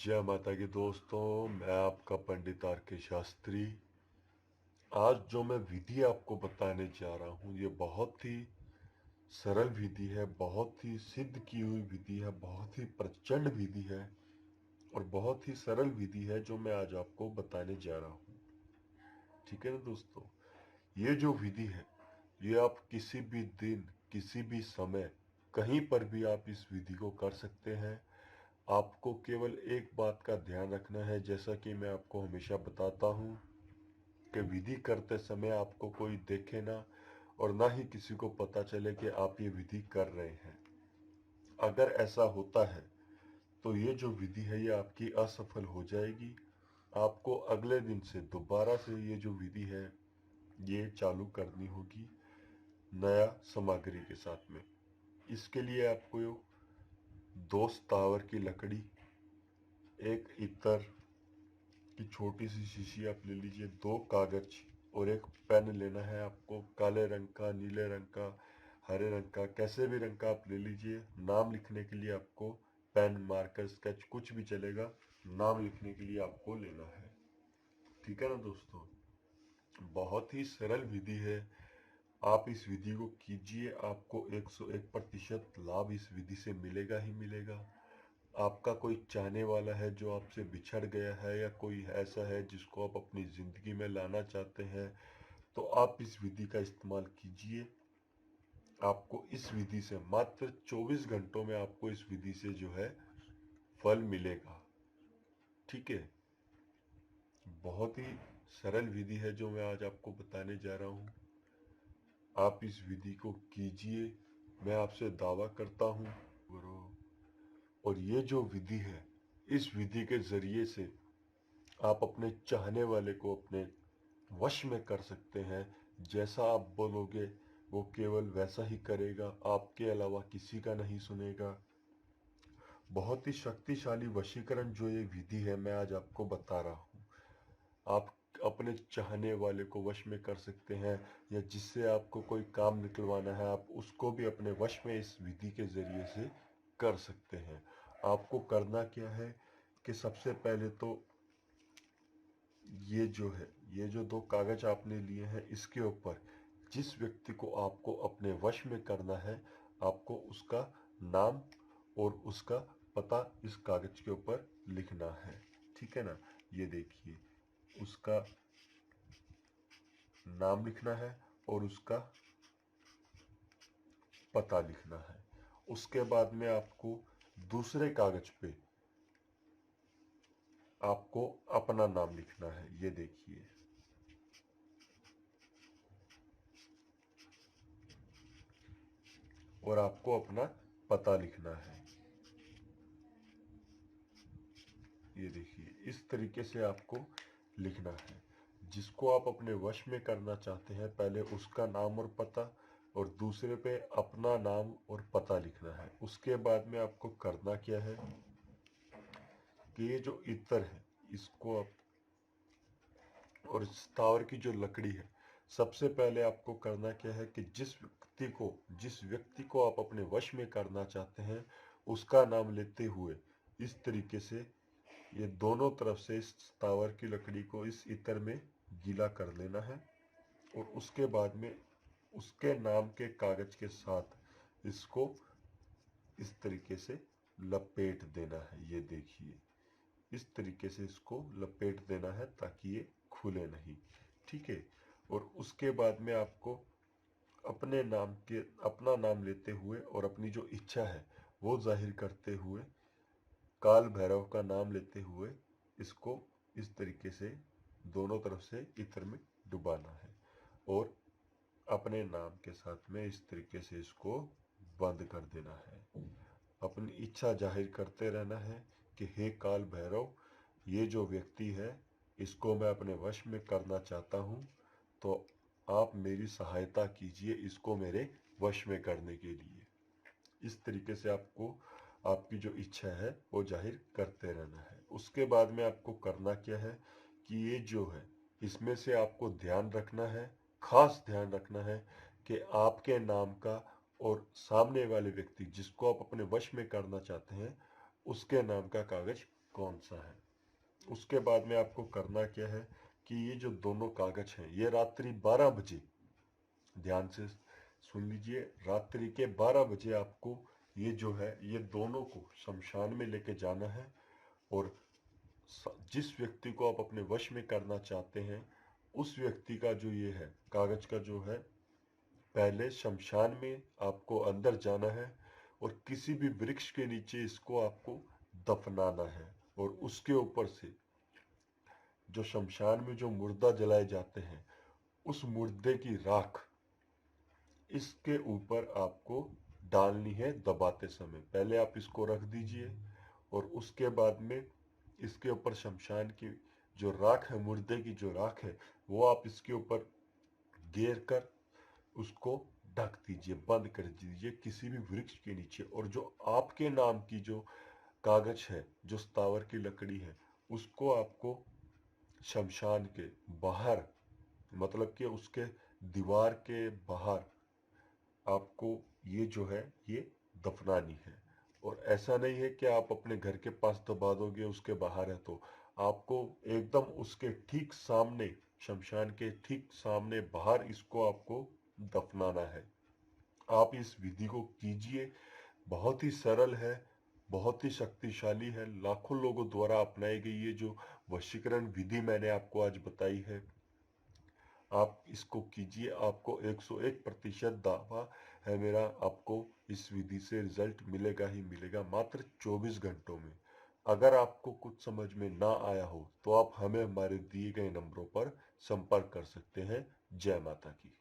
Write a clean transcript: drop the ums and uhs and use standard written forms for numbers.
जय माता की दोस्तों, मैं आपका पंडित आर के शास्त्री। आज जो मैं विधि आपको बताने जा रहा हूँ ये बहुत ही सरल विधि है, बहुत ही सिद्ध की हुई विधि है, बहुत ही प्रचंड विधि है और बहुत ही सरल विधि है जो मैं आज आपको बताने जा रहा हूँ। ठीक है ना दोस्तों, ये जो विधि है ये आप किसी भी दिन, किसी भी समय, कहीं पर भी आप इस विधि को कर सकते हैं। आपको केवल एक बात का ध्यान रखना है, जैसा कि मैं आपको हमेशा बताता हूँ कि विधि करते समय आपको कोई देखे ना और ना ही किसी को पता चले कि आप ये विधि कर रहे हैं। अगर ऐसा होता है तो ये जो विधि है ये आपकी असफल हो जाएगी। आपको अगले दिन से दोबारा से ये जो विधि है ये चालू करनी होगी नया सामग्री के साथ में। इसके लिए आपको दो स्थावर की लकड़ी, एक इत्र की छोटी सी शीशी आप ले लीजिए, दो कागज और एक पेन लेना है आपको। काले रंग का, नीले रंग का, हरे रंग का, कैसे भी रंग का आप ले लीजिए। नाम लिखने के लिए आपको पेन, मार्कर, स्केच कुछ भी चलेगा, नाम लिखने के लिए आपको लेना है। ठीक है ना दोस्तों, बहुत ही सरल विधि है। आप इस विधि को कीजिए, आपको 101% लाभ इस विधि से मिलेगा ही मिलेगा। आपका कोई चाहने वाला है जो आपसे बिछड़ गया है, या कोई ऐसा है जिसको आप अपनी ज़िंदगी में लाना चाहते हैं, तो आप इस विधि का इस्तेमाल कीजिए। आपको इस विधि से मात्र 24 घंटों में आपको इस विधि से जो है फल मिलेगा। ठीक है, बहुत ही सरल विधि है जो मैं आज आपको बताने जा रहा हूँ। आप इस विधि को कीजिए, मैं आपसे दावा करता हूँ। और ये जो विधि है, इस विधि के ज़रिए से आप अपने चाहने वाले को अपने वश में कर सकते हैं। जैसा आप बोलोगे वो केवल वैसा ही करेगा, आपके अलावा किसी का नहीं सुनेगा। बहुत ही शक्तिशाली वशीकरण जो ये विधि है मैं आज आपको बता रहा हूँ। आप अपने चाहने वाले को वश में कर सकते हैं, या जिससे आपको कोई काम निकलवाना है आप उसको भी अपने वश में इस विधि के ज़रिए से कर सकते हैं। आपको करना क्या है कि सबसे पहले तो ये जो है, ये जो दो कागज आपने लिए हैं, इसके ऊपर जिस व्यक्ति को आपको अपने वश में करना है, आपको उसका नाम और उसका पता इस कागज के ऊपर लिखना है। ठीक है ना, ये देखिए, उसका नाम लिखना है और उसका पता लिखना है। उसके बाद में आपको दूसरे कागज पे आपको अपना नाम लिखना है। ये देखिए, और आपको अपना पता लिखना है। ये देखिए, इस तरीके से आपको लिखना है। जिसको आप अपने वश में करना चाहते हैं, पहले उसका नाम और पता, और दूसरे पे अपना नाम और पता लिखना है। उसके बाद में आपको करना क्या है कि ये जो इत्र है इसको आप, और स्थावर की जो लकड़ी है, सबसे पहले आपको करना क्या है कि जिस व्यक्ति को आप अपने वश में करना चाहते हैं उसका नाम लेते हुए इस तरीके से ये दोनों तरफ से इस स्थावर की लकड़ी को इस इत्र में गीला कर लेना है, और उसके बाद में उसके नाम के कागज के साथ इसको इस तरीके से लपेट देना है। ये देखिए, इस तरीके से इसको लपेट देना है ताकि ये खुले नहीं। ठीक है, और उसके बाद में आपको अपना नाम लेते हुए और अपनी जो इच्छा है वो जाहिर करते हुए, काल भैरव का नाम लेते हुए इसको इस तरीके से दोनों तरफ से इत्र में डुबाना है, और अपने नाम के साथ में इस तरीके से इसको बंद कर देना है। अपनी इच्छा जाहिर करते रहना है कि हे काल भैरव, ये जो व्यक्ति है इसको मैं अपने वश में करना चाहता हूँ, तो आप मेरी सहायता कीजिए इसको मेरे वश में करने के लिए। इस तरीके से आपको आपकी जो इच्छा है वो जाहिर करते रहना है। उसके बाद में आपको करना क्या है कि ये जो है इसमें से आपको ध्यान रखना है, खास ध्यान रखना है कि आपके नाम का और सामने वाले व्यक्ति जिसको आप अपने वश में करना चाहते हैं उसके नाम का कागज कौन सा है। उसके बाद में आपको करना क्या है कि ये जो दोनों कागज हैं ये रात्रि 12 बजे, ध्यान से सुन लीजिए, रात्रि के 12 बजे आपको ये जो है ये दोनों को शमशान में लेके जाना है। और जिस व्यक्ति को आप अपने वश में करना चाहते हैं उस व्यक्ति का जो ये है कागज का जो है, पहले शमशान में आपको अंदर जाना है और किसी भी वृक्ष के नीचे इसको आपको दफनाना है। और उसके ऊपर से जो शमशान में जो मुर्दा जलाए जाते हैं उस मुर्दे की राख इसके ऊपर आपको डालनी है दबाते समय। पहले आप इसको रख दीजिए और उसके बाद में इसके ऊपर शमशान की जो राख है, मुर्दे की जो राख है, वो आप इसके ऊपर घेर कर उसको ढक दीजिए, बंद कर दीजिए किसी भी वृक्ष के नीचे। और जो आपके नाम की जो कागज है, जो स्थावर की लकड़ी है, उसको आपको शमशान के बाहर, मतलब कि उसके दीवार के बाहर आपको ये जो है ये दफनानी है। और ऐसा नहीं है कि आप अपने घर के पास दबा दोगे, उसके बाहर है, तो आपको एकदम उसके ठीक सामने, शमशान के ठीक सामने बाहर इसको आपको दफनाना है। आप इस विधि को कीजिए, बहुत ही सरल है, बहुत ही शक्तिशाली है, लाखों लोगों द्वारा अपनाई गई ये जो वशीकरण विधि मैंने आपको आज बताई है, आप इसको कीजिए। आपको 101% दावा है मेरा, आपको इस विधि से रिजल्ट मिलेगा ही मिलेगा मात्र 24 घंटों में। अगर आपको कुछ समझ में ना आया हो तो आप हमें हमारे दिए गए नंबरों पर संपर्क कर सकते हैं। जय माता की।